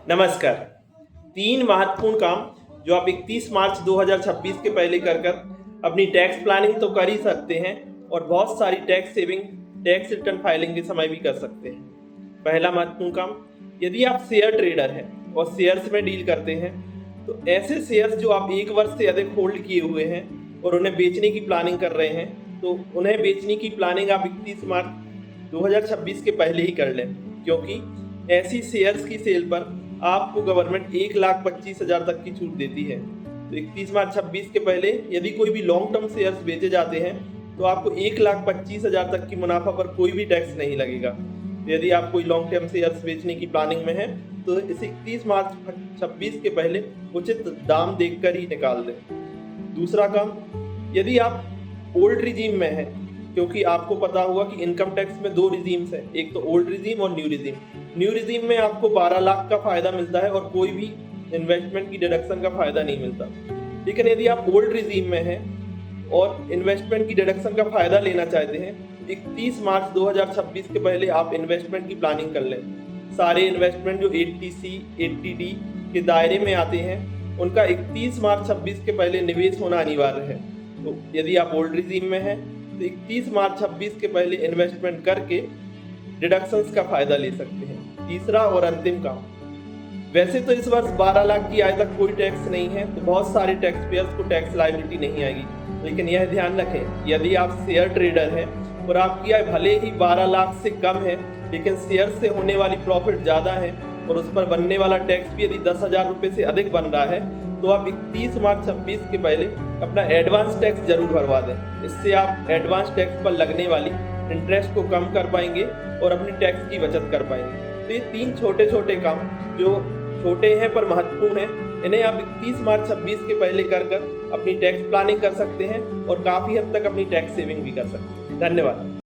नमस्कार। 3 महत्वपूर्ण काम जो आप 31 मार्च 2026 के पहले कर अपनी टैक्स प्लानिंग तो कर ही सकते हैं और बहुत सारी tax saving, tax return filing के समय भी कर सकते हैं। पहला महत्वपूर्ण काम, यदि आप शेयर ट्रेडर हैं और शेयर्स में डील करते हैं तो ऐसे शेयर्स जो आप 1 वर्ष से अधिक होल्ड किए हुए हैं और उन्हें बेचने की प्लानिंग कर रहे हैं, तो उन्हें बेचने की प्लानिंग आप 31 मार्च 2026 के पहले ही कर लें, क्योंकि ऐसी शेयर्स की सेल पर आपको गवर्नमेंट 1,25,000 तक की छूट देती है। तो 31 मार्च 26 के पहले यदि कोई भी लॉन्ग टर्म शेयर्स बेचे जाते हैं तो आपको 1,25,000 तक की मुनाफा पर कोई भी टैक्स नहीं लगेगा। तो यदि आप कोई लॉन्ग टर्म शेयर्स बेचने की प्लानिंग में है तो इसे 31 मार्च 26 के पहले उचित दाम देखकर ही निकाल दें। दूसरा काम, यदि आप ओल्ड रिजीम में हैं, क्योंकि आपको पता होगा कि इनकम टैक्स में 2 रिजीम्स हैं, एक तो ओल्ड रिजीम और न्यू रिजीम। न्यू रिजीम में आपको 12 लाख का फायदा मिलता है और कोई भी इन्वेस्टमेंट की डिडक्शन का फायदा नहीं मिलता। लेकिन यदि आप ओल्ड रिजीम में हैं और इन्वेस्टमेंट की डिडक्शन का फायदा लेना चाहते हैं, 31 मार्च 2026 के पहले आप इन्वेस्टमेंट की प्लानिंग कर लें। सारे इन्वेस्टमेंट जो 80C 80D के दायरे में आते हैं उनका 31 मार्च 26 के पहले निवेश होना अनिवार्य है। तो यदि आप ओल्ड रिजीम में हैं तो 31 मार्च 26 के पहले इन्वेस्टमेंट करके डिडक्शंस का फायदा ले सकते हैं। तीसरा और अंतिम काम, वैसे तो इस वर्ष 12 लाख की आय तक कोई टैक्स नहीं है, तो बहुत सारे टैक्स पेयर्स को टैक्स लायबिलिटी नहीं आएगी। लेकिन यह ध्यान रखें, यदि आप शेयर ट्रेडर हैं और आपकी आय भले ही 12 लाख से कम है, लेकिन शेयर से होने वाली प्रॉफिट ज़्यादा है और उस पर बनने वाला टैक्स भी यदि 10,000 रुपये से अधिक बन रहा है, तो आप 31 मार्च 26 के पहले अपना एडवांस टैक्स जरूर भरवा दें। इससे आप एडवांस टैक्स पर लगने वाली इंटरेस्ट को कम कर पाएंगे और अपनी टैक्स की बचत कर पाएंगे। तो ये 3 छोटे छोटे काम जो छोटे हैं पर महत्वपूर्ण हैं, इन्हें आप 31 मार्च 26 के पहले कर अपनी टैक्स प्लानिंग कर सकते हैं और काफ़ी हद तक अपनी टैक्स सेविंग भी कर सकते हैं। धन्यवाद।